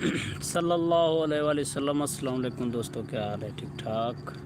सल्लल्लाहु अलैहि वसल्लम। अस्सलाम वालेकुम दोस्तों, क्या हाल है? ठीक ठाक।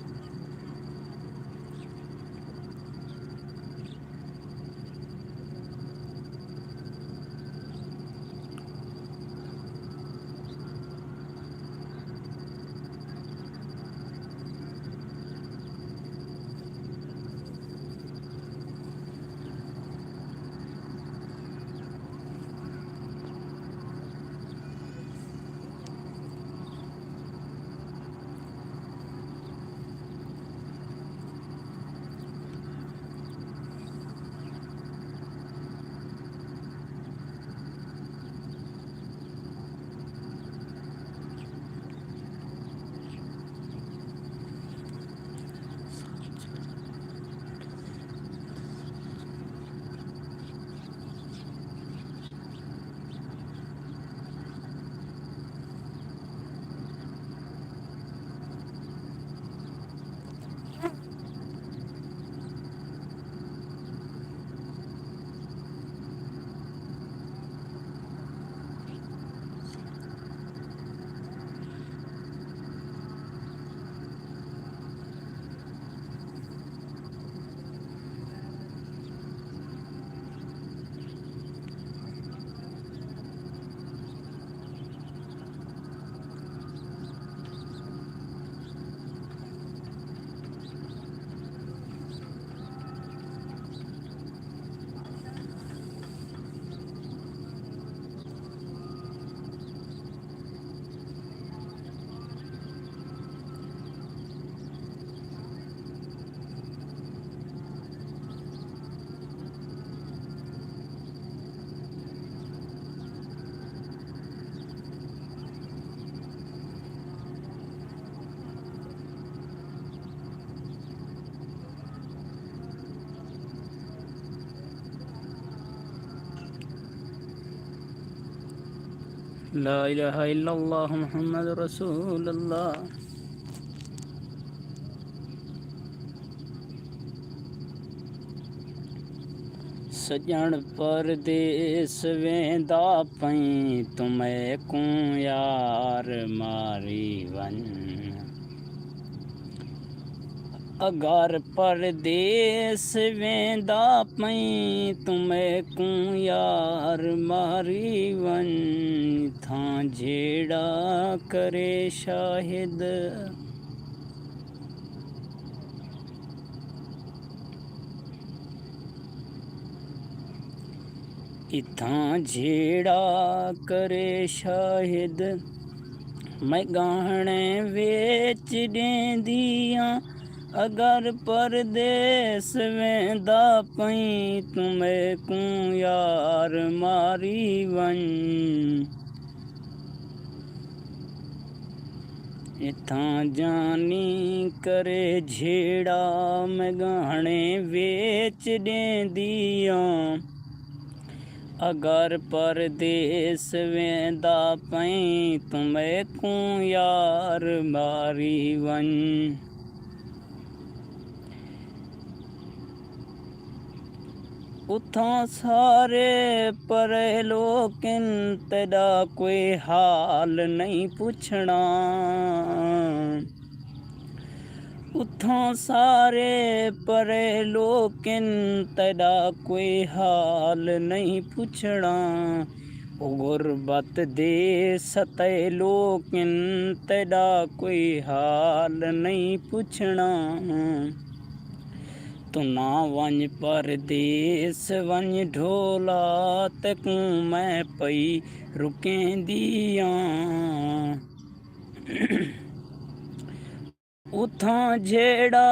ला इलाहा इल्लल्लाह मुहम्मद रसूलुल्लाह। सजण परदेस वेंदा पई, तुमें को यार मारी वन। अगर परदेस वेंदा पई, तुमें को यार मारी वन। थां झेड़ा करे शाहिद, इथां झेड़ा करे शाहिद। मैं गाहणे वेच ॾेंदियां, अगर परदेस वेंदा पई, तुमें को यार मारी वन। इथां जानी करे झेड़ा, मैं गाहणे वेच ॾेंदियां, अगर परदेस वेंदा पई, तुमें को यार मारी वन। उथां सारे परे लोकिन, तेरा कोई हाल नहीं पुछना। उथां सारे परे लोकिन, तेरा कोई हाल नहीं पुछना। ओ गुरबत दे सते लोकिन, तेरा कोई हाल नहीं पुछना। तू ना वंज परदेस वंज ढोला, तकूं मैं पई रुकेंदियां। उथां झेड़ा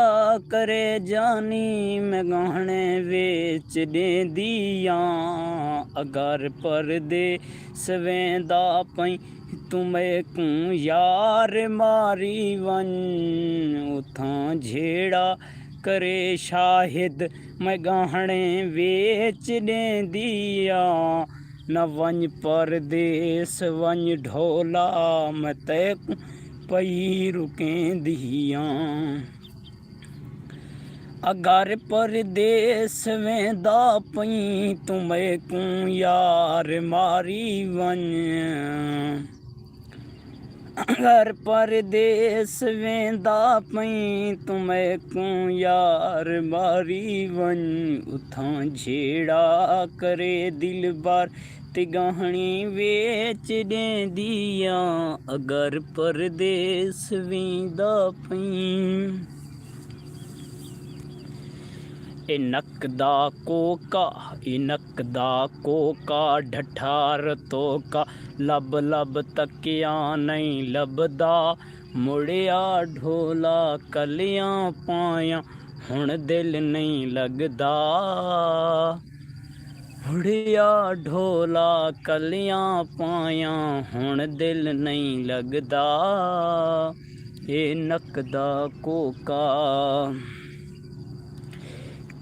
करे जानी, मैं गाहणे वेच ॾेंदियां, अगर परदेस वेंदा पई, तुमें को यार मारी वन। उथां झेड़ा करे शाहिद, मैं गाहणे वेच ॾेंदियां। न वंज परदेस वंज ढोला, मैं तैकूं पई रुकेंदियां। अगर परदेस वेंदा पई, तुमें को यार मारी वन। घर परदेस वेंदा पई तुम्हें को यार मारी वन उथां झेड़ा करे दिल बार ते गहणी वेच ॾेंदिया अगर परदेस वेंदा पई इनक दा कोका ढठार तो का लब लब तकिया नहीं लभदा मुड़िया ढोला कलियां पाया हुण दिल नहीं लगदा मुड़िया ढोला कलियां पाया हुण दिल नहीं लगदा इनक दा कोका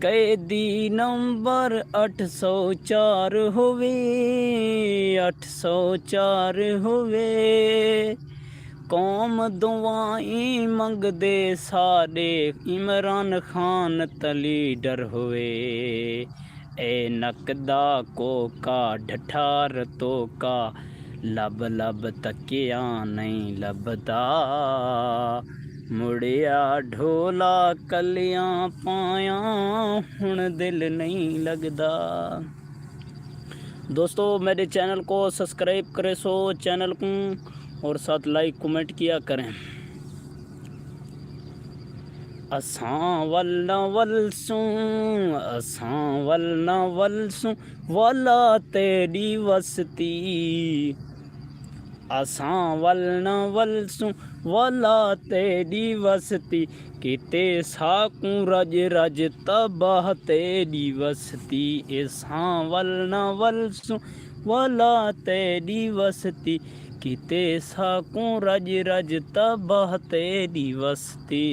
कैदी नंबर 804 होवे 804 होवे कौम दुआई मंगदे सारे इमरान खान तली डर होवे ए नकदा कोका ढठार तो का लब लब तकिया नहीं लभदा मुड़िया ढोला कलियां पाया हुण दिल नहीं लगदा। दोस्तों मेरे चैनल को सब्सक्राइब करें सो चैनल को और साथ लाइक कमेंट किया करें। असां वल न वलसूं वाला तेरी वसती असां वल न वलसूं वाला तेरी वसती किते साकूं रज रज तबाह तेरी वसती असां वल न वलसूं वाला तेरी वसती किते साकूं रज रज तबाह तेरी वसती।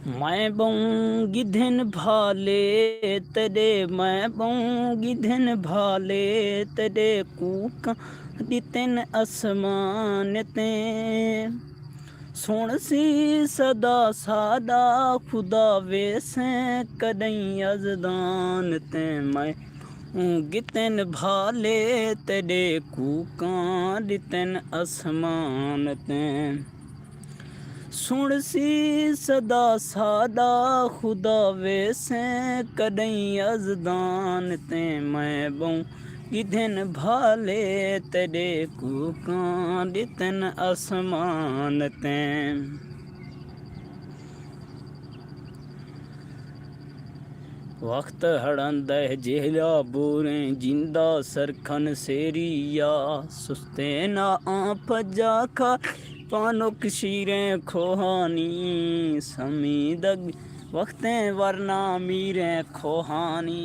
मैं बऊंगी गिधन भाले तेरे मैं बऊंगी गिधन भाले तेरे कूका दितन आसमान ते सुन सी सदा सादा खुदा वेसे कदई अजदान ते मैं गितन भाले तेरे कूका दितन आसमान ते सुन सी सदा सादा खुदा वेसे कदई अजदान ते मैं बऊं गिधन भाले तेरे कूका दितन आसमान ते। वक्त हड़ंद जेहला बोरे जिंदा सरखन सेरिया सुस्ते ना फजा खा पानो कशीरें खोहानी समीदग वक्तें वरना मीरें खोहानी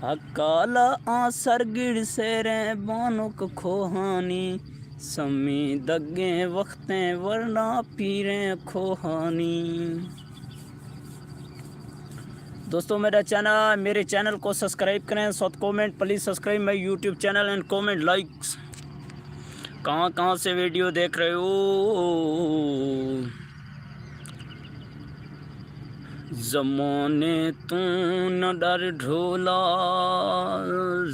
अकाला आसर गिड़ सेरें बानुक खोहानी समीदगें वक्तें वरना पीरें खोहानी। दोस्तों मेरे चैनल को सब्सक्राइब करें साथ comment please subscribe my YouTube channel and comment likes. कहाँ से वीडियो देख रहे हो। ज़माने तू न डर ढोला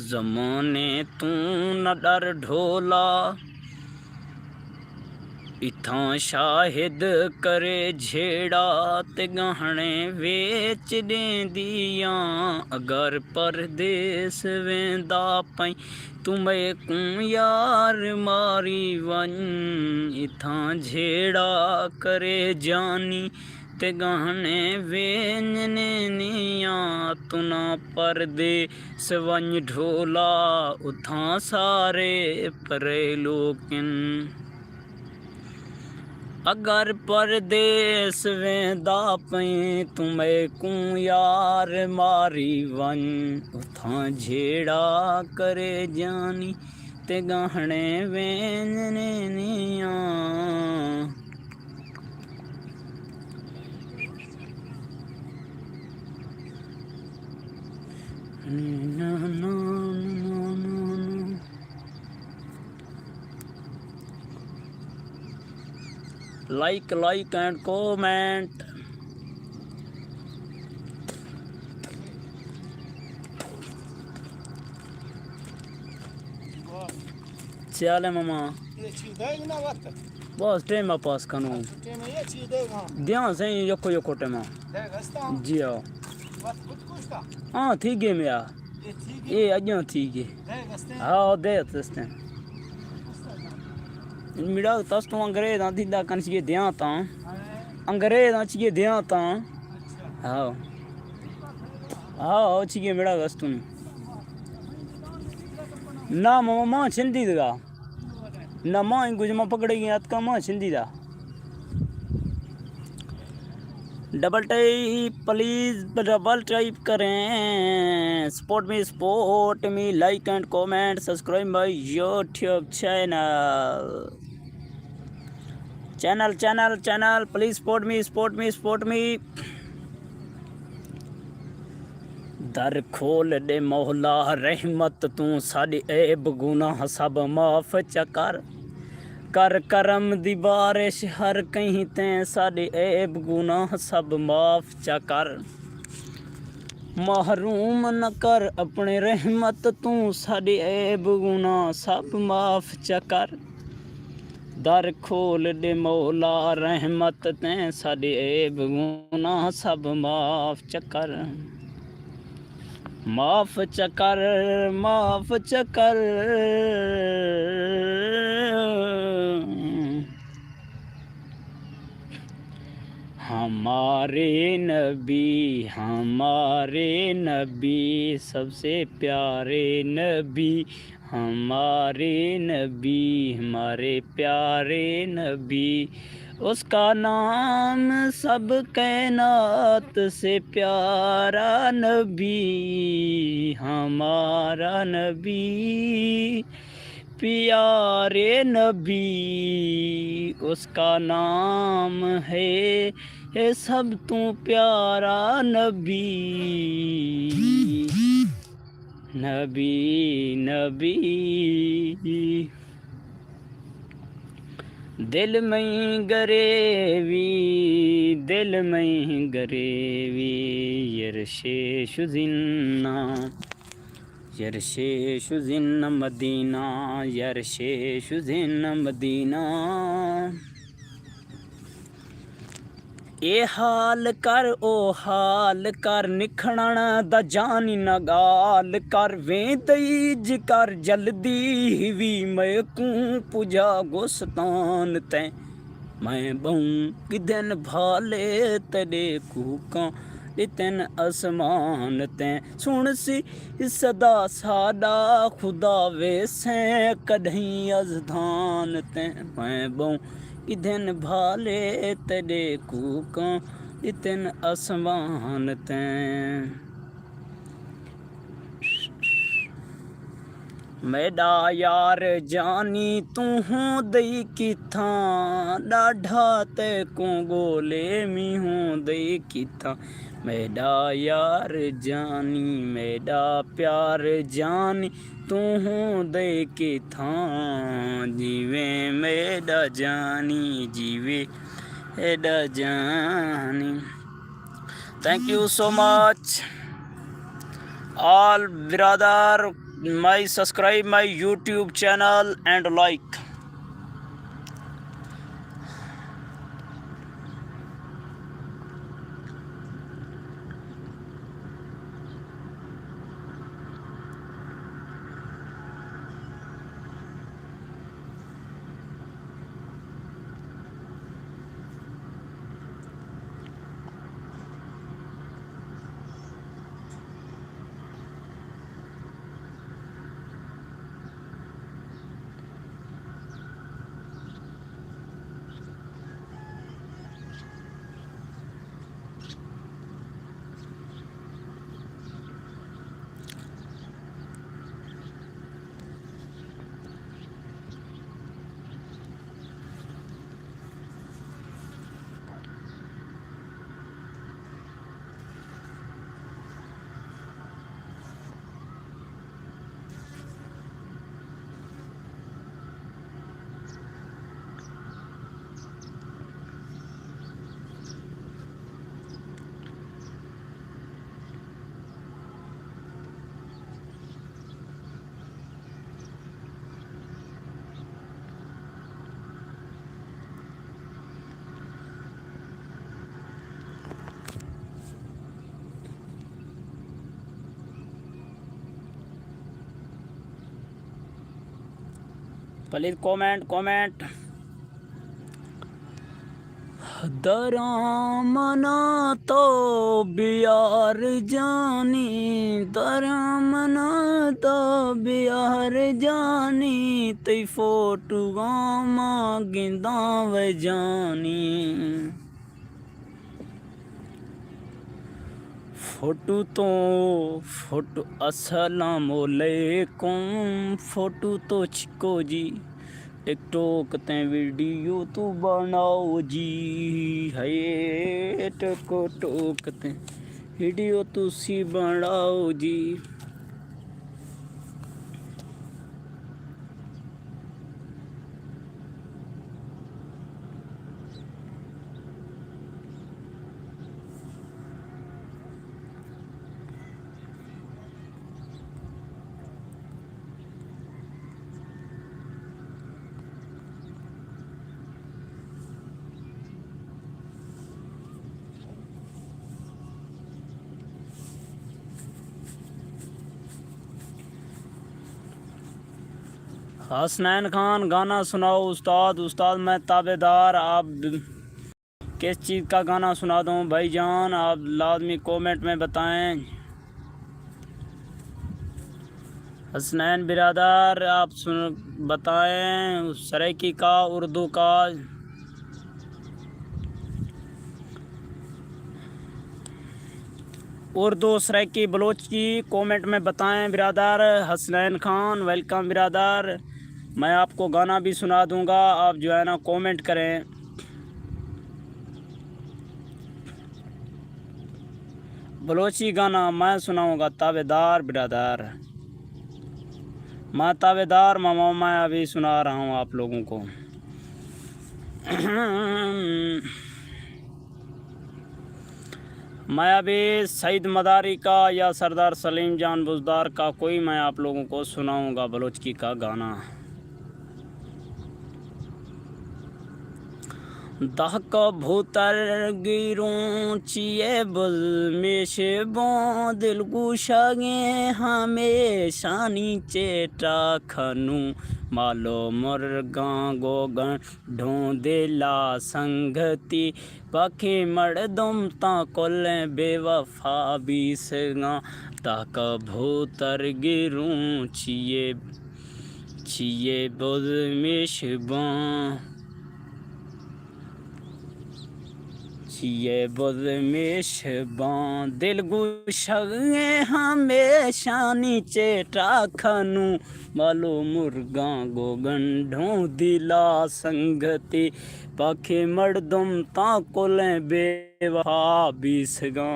ज़माने तू न डर ढोला इथां शाहिद करे झेड़ा ते गहणे वेच ॾेंदियां अगर परदेस वेंदा पई तुम्हें को यार मारी वन इथां झेड़ा करे जानी ते गहणे वेंजनिया तुना परदेस वन ढोला उथां सारे परे लोकिन अगर परदेस वेंदा पई तुम्हें को यार मारी वन उथां झेड़ा करे जानी ते गहणे वेंजनिया। Like and comment. सियाल है मामा ये चीज देगा ना वक्त बस टाइम पास कनो छुट्टी में ये चीज देगा ध्यान से यको यको टाइम देगा स्ता जी आओ वक्त कुछ कुछ का हाँ ठीक है मैं ये ठीक ये अजो ठीक है देगा स्ता हाँ दे तस्ते मिड़ा तस तो अंग्रेज ना दिदा कन चाहिए ध्यान ता अंग्रेज ना चाहिए ध्यान ता हाँ हाँ चाहिए मिड़ा गस्तु ना मामा माँ छिंदी दगा ना माँ कुछ माँ पकड़ेगी याद का माँ छिंदी दा double type please double type करें support me like and comment subscribe my YouTube channel please support me दर खोल दे मौला रहमत तू साडी ऐब गुनाह सब माफ चकर कर करम दी बारिश हर कहीं तैं साडे ऐब गुनाह सब माफ चकर महरूम न कर अपने रहमत तू साडे ऐब गुनाह सब माफ चकर दर खोल दे मौला रहमत तैं साडे ऐब गुनाह सब माफ चकर माफ चकर हमारे नबी सबसे प्यारे नबी हमारे प्यारे नबी उसका नाम सब कायनात से प्यारा नबी हमारा नबी प्यारे नबी उसका नाम है सब तू प्यारा नबी दिल में गरेवी यरशेशु जिन्ना मदीना ए हाल कर ओ हाल कर निखणन दा जानी न गाल कर वेंदईज कर जल्दी भी मैं कू पूजा गोस्तान तैं मैं बहु किदन भाले तड़े कूका तेन आसमान तैं सुन सी सदा सादा खुदा वेसे कढ़ी अजधान तैं मैं बहु इधन भाले तड़े कूका इतन आसमान तैं मेरा यार जानी तू हूँ दई किथा डाढ़ा ते को गोले मी हूँ दई किथा मेरा यार जानी मेरा प्यार जानी तू हूँ दई किथा जीवे मेरा जानी जीवे मेरा जानी thank you so much all brother my subscribe my YouTube channel and like please comment comment. दरामना तो बिहार जानी, दरामना तो बिहार जानी, तई फोटू गामा गिंदा वे जानी। फोटू अस्सलाम वालेकुम, फोटू तो छिको जी, टिकटॉक ते वीडियो तो बनाओ जी, है टिकटॉक ते वीडियो तुसी बनाओ जी। हसनैन खान गाना सुनाओ उस्ताद। उस्ताद मैं ताबेदार, आप किस चीज़ का गाना सुना दूँ भाईजान, आप लाजमी कमेंट में बताएं। हसनैन बिरादर आप सुन बताएं, सराइकी का, उर्दू का। उर्दू सराइकी बलोची कमेंट में बताएं बिरादर। हसनैन खान वेलकम बिरादर, मैं आपको गाना भी सुना दूंगा, आप जो है ना कमेंट करें। बलोची गाना मैं सुनाऊंगा ताबेदार बिरादर, मैं ताबेदार मामा, मैं अभी सुना रहा हूँ आप लोगों को। मैं अभी सईद मदारी का या सरदार सलीम जान बुजदार का कोई मैं आप लोगों को सुनाऊंगा बलोची का गाना। दहक भूतर गिरूं चिए बुल में से बों, दिल गुशागे हमेशा नीचे टाखनू, मालो मुर्गा गोगन ढूंढेला संगति, पखे मर्दम ता कोल बेवफा बीसगा। दहक भूतर गिरूं चिए चिए बुल में से बों, ये बदमेश बां, दिल गुशगे हमेशा नीचे टाखनू, मालो मुर्गा गोगन ढूंढिला संगति, पखे मर्दम ता कोले बेवफा बीसगा।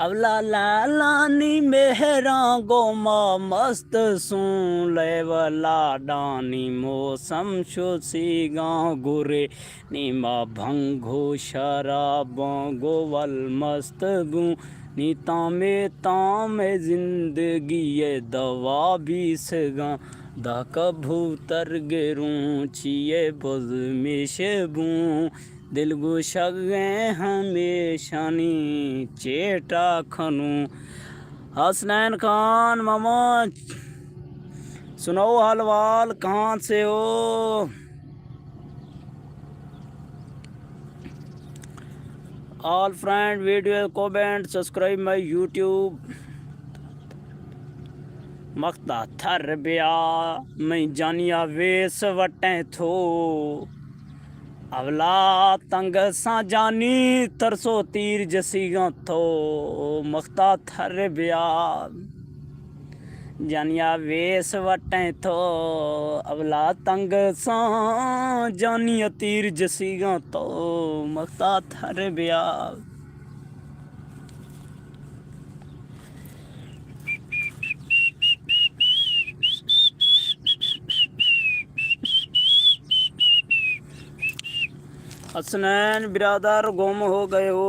अवला लालानी मेहरा गोमा मस्त सुन लेवला डानी, मौसम शोसी गाँव गुरे नीमा भंगो शराबा गोवल मस्त बू, नीता में ताम जिंदगी ये दवा बीसगा। दा कबूतर गेरूं चिए बुज में शेबू, दिल गुशगे हमेशा नीचे टाखनू। हसनैन खान मामा सुनाओ हालवाल, कहाँ से हो? All friend video comment subscribe my YouTube. मख्ता थर बिया मैं जानिया वेस वटें थो, अवला तंग सा जानी तरसो तीर जसीगा थो, मख्ता थर बिया जानिया वेस वटें थो, अवला तंग सा जानिया तीर जसीगा तो, मख्ता थर बिया। हसनैन बिरादर गुम हो गए हो।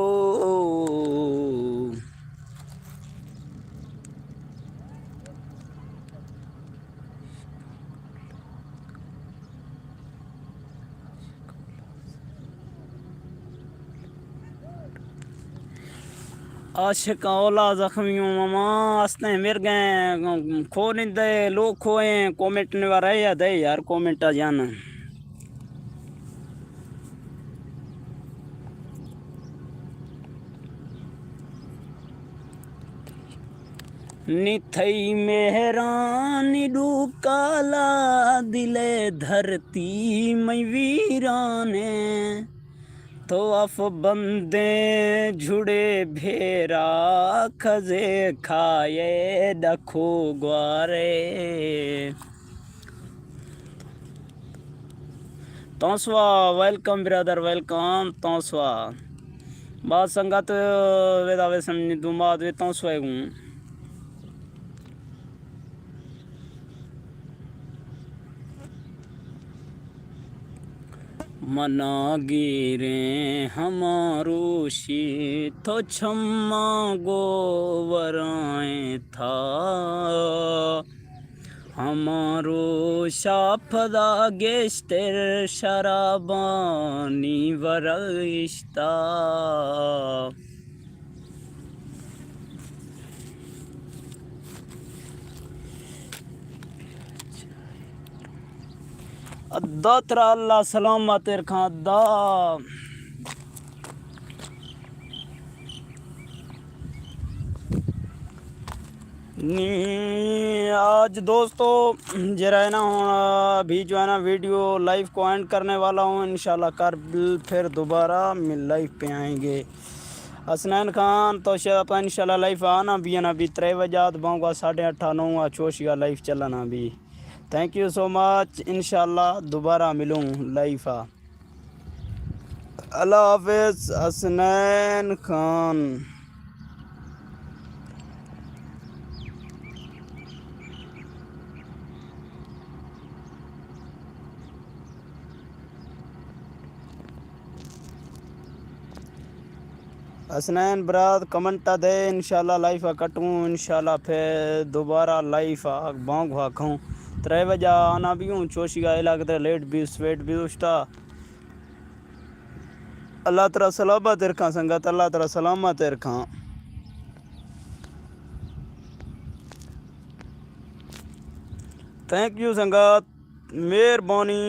आशिक औला जख्मियों मामा आस्ते मेर गए खो नहीं दे लोग खोए कमेंट ने वाला या दे यार कमेंट आ जाना निथई मेहरानी डूकाला दिले धरती मई वीराने तो अफ बंदे झुड़े भेरा खजे खाए डखो ग्वारे तोसवा वेलकम ब्रदर वेलकम तोसवा बात संगत वेदा वे समझ दूमा वे तोसवा हूँ मना गिरे हमारो शी तो छम्मा गोवराए था हमारो शाफदा गेस्टर शराबानी वरिश्ता अद्दा तरा अल्लाह सलामत रखा अद्दा आज दोस्तों जरा है ना अभी जो है ना वीडियो लाइव को एंड करने वाला हूँ इंशाल्लाह कर फिर दोबारा मिल लाइव पे आएंगे हसनैन खान तो शायद इंशाल्लाह लाइव आना भी है ना अभी 3 बजे बाऊँगा 8:30 9 चोशिया लाइव चलना अभी थैंक यू सो मच इंशाल्लाह दोबारा मिलूँ लाइव अल्लाह हाफिज़ हसनैन खान हसनैन बराद कमेंट दे इंशाल्लाह लाइफ कटूँ इंशाल्लाह फिर दोबारा लाइफ बांग खाऊँ 3 बजे आना भी हूँ चोशिया लगता लेट भी स्वेट भी उष्टा अल्लाह तला सलामत रखा संगत अल्लाह तला सलामत रखा थैंक यू संगत मेहरबानी।